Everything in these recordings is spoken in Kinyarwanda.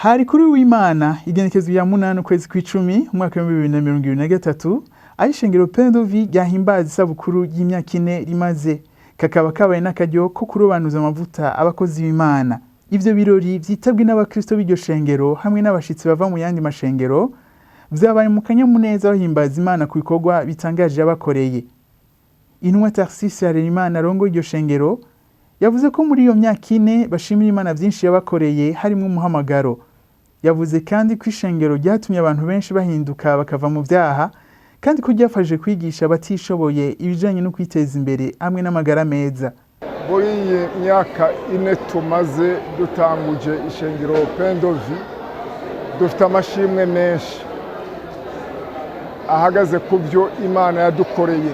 Hari kuri w'Imana igenekezwa ya 8 ukwezi kw'icumi umwaka wa 2023 ari shengero Pendovi ryahimbaza isabukuru y'imyaka 4 rimaze kakaba kabaye n'akaryo ko kurobanuza amavuta abakozi b'Imana. Ivyo birori vyitabwe n'abakristo b'iryo shengero hamwe n'abashitsi bava mu yandi mashengero vyabaye mu kanyamuneza bahimbaza Imana ku bikorwa bitangaje yabakoreye. Intumwa Tarsisi Harerimana arongoye iryo shengero yavuze ko muri iyo myaka 4 bashimira Imana vyinshi yabakoreye harimo umuhamagaro. Yavuze kandi ko ishengero ryatumye abantu benshi bahinduka bakava mu vyaha kandi ko ryafashe kwigisha batishoboye ibijanye no kwiteza imbere hamwe n'amagara meza. Muri iyi myaka 4 tumaze dutanguje ishengero Pendovi dufite amashimwe menshi ahagaze ku byo Imana yadukoreye.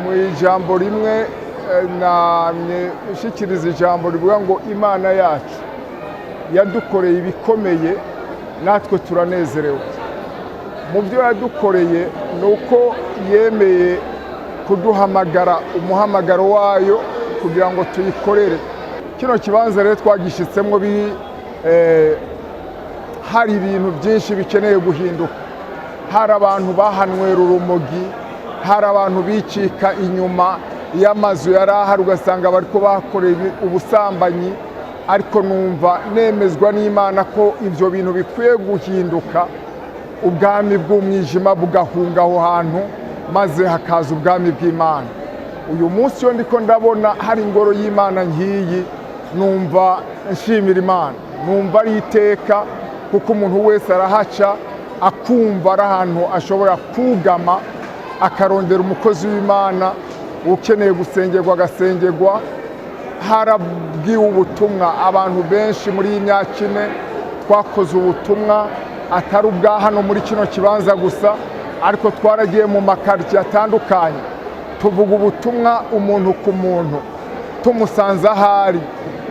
Mu ijambo rimwe namye nshikiriza ijambo rivuga ngo Imana yacu yadukoreye ibikomeye natwe turanezerewe. Mu byo yadukoreye nuko yemeye kuduhamagara umuhamagaro wayo kugira ngo tuyikorere. Kino kibanza rero twagishitsemo hari ibintu byinshi bikeneye guhinduka. Hari abantu bahanwera urumogi, hari abantu bicika inyuma y'amazu yarahari ugasanga bariko bakoreye ubusambanyi, ariko numva nemezwa n'Imana ko ivyo bintu bikwiye guhinduka, ubwami bw'umwijima bugahunga aho hantu maze hakaza ubwami bw'Imana. Uyu munsi yo ndiko ndabona hari ingoro y'Imana nkiyi, numva nshimira Imana, numva ari iteka kuko umuntu wese arahaca akumva ari ahantu ashobora kugama akarondera umukozi w'Imana ukeneye gusengerwa agasengerwa. Harabwiwe ubutumwa abantu benshi muri iyi myaka 4 twakoze ubutumwa atari ubwa hano muri kino kibanza gusa, ariko twaragiye mu makaritiye atandukanye tuvuga ubutumwa umuntu ku muntu tumusanze ahari.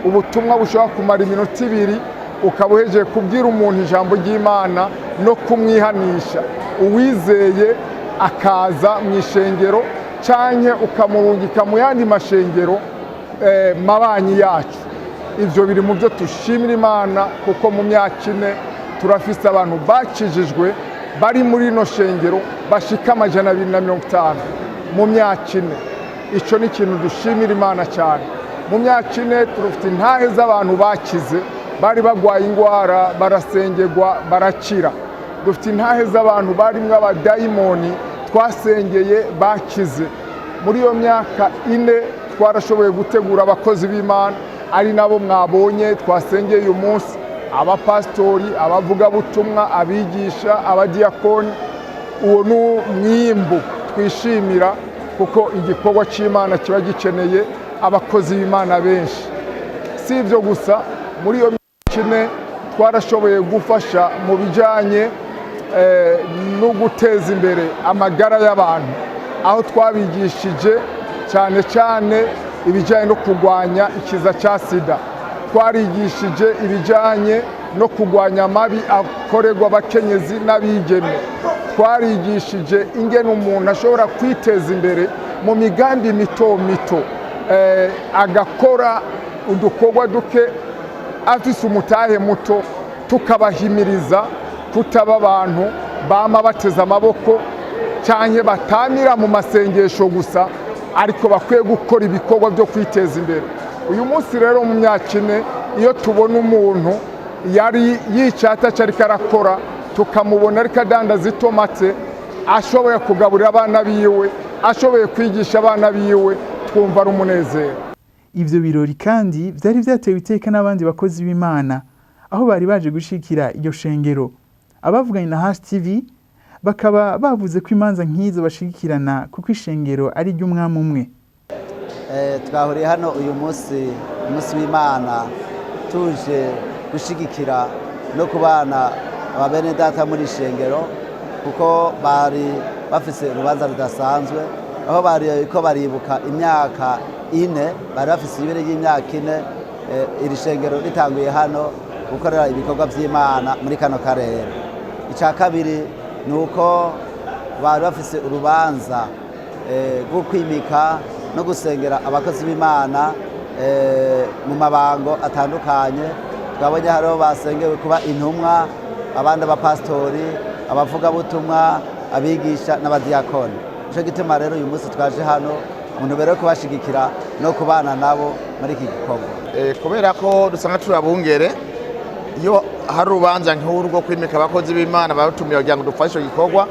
Ubutumwa bushobora kumara iminota 2 ukaba uhejeje kubwira umuntu ijambo ry'Imana no kumwihanisha. Uwizeye akaza mu ishengero canke ukamurungika mu yandi mashengero mabanyi yacu. Ivyo biri mu byo tushimira Imana kuko mu myaka 4 turafise abantu bakijijwe bari muri ino shengero bashika 250 mu myaka 4. Ico ni ikintu dushimira Imana cyane. Mu myaka 4 turufite intahe z'abantu bakize bari bagwaye ingwara barasengerwa barakira. Dufite intahe z'abantu barimwe abadayimoni twasengeye bakize. Muri iyo myaka 4 twarashoboye gutegura abakozi b'Imana ari nabo mwabonye twasengeye uyu munsi, abapastori, abavuga butumwa, abigisha, abadiyakoni. Uwo n'umwimbu twishimira kuko igikorwa c'Imana kiba gikeneye abakozi b'Imana benshi. Si ivyo gusa, muri iyo myaka 4 twarashoboye gufasha mu bijanye no guteza imbere amagara y'abantu, aho twabigishije cyane cyane ibijyanye no kurwanya ikiza cya sida. Twarigishije ibijyanye no kurwanya amabi akorerwa abakenyezi n'abigeme. Twarigishije ingene umuntu ashobora kwiteza imbere mu migambi mito mito, agakora udukorwa duke afise umutahe muto, tukabahimiriza kutaba abantu bama bateza amaboko cyane batamira mu masengesho gusa, ariko bakwiye gukora ibikorwa byo kwiteza imbere. Uyu munsi rero mu myaka 4 iyo tubona umuntu yari yicata cyari karakora tukamubona ariko adandaza itomate, ashoboye kugaburira abana biwe, ashoboye kwigisha abana biwe, twumva ari umunezero. Ivyo birori kandi vyari vyatewe iteka n'abandi bakozi b'Imana aho bari baje gushikira iryo shengero. Abavuganye na Hash TV bakaba bavuze ko imanza nk'izo bashigikirana kuko ishengero ari ry'umwami umwe. Twahuriye hano uyu munsi w'Imana tuje gushigikira no kubana ababene data muri ishengero kuko bari bafise urubanza rudasanzwe, aho ko baribuka imyaka 4 bari bafise ibere y'imyaka 4 iri shengero ritanguye hano gukorera ibikorwa by'Imana muri kano karere. Icya kabiri nuko bari bafise urubanza rwo kwimika no gusengera abakozi b'Imana mu mabango atandukanye twabonye hariho basengewe kuba intumwa, abandi abapasitori, abavugabutumwa, abigisha n'abadiyakoni. Nico gituma rero uyu munsi twaje hano mu ntumbero yo kubashigikira no kubana nabo muri iki gikorwa. Kubera ko dusanga turi abungere, iyo hari urubanza nk'uru rwo kwimika abakozi b'Imana barutumiye kugira ngo dufashe icyo gikorwa,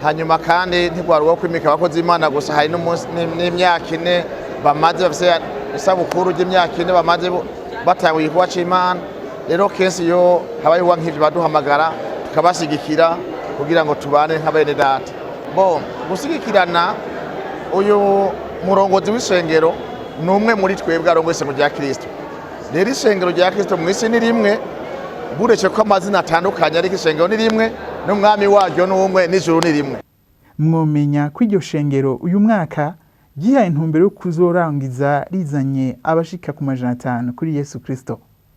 hanyuma kandi ntigwari rwo kwimika abakozi b'Imana gusa, hari n'imyaka 4 bamaze bafise isabukuru ry'imyaka 4 bamaze batanguye igikorwa c'Imana. Rero kenshi iyo habayeho nk'ivyo baduhamagara tukabashigikira kugira ngo tubane nk'abene data. Gushigikirana, uyu murongozi w'ishengero ni umwe muri twebwe arongoye ishengero rya Kristo. Rero ishengero rya Kristo mu isi ni rimwe, buretse ko amazina atandukanye, ariko ishengero ni rimwe n'umwami waryo n'umwe n'ijuru ni rimwe. Mwomenya ko iryo shengero uyu mwaka ryihaye intumbero yo kuzorangiza rizanye abashika ku 500 kuri Yesu Kristo.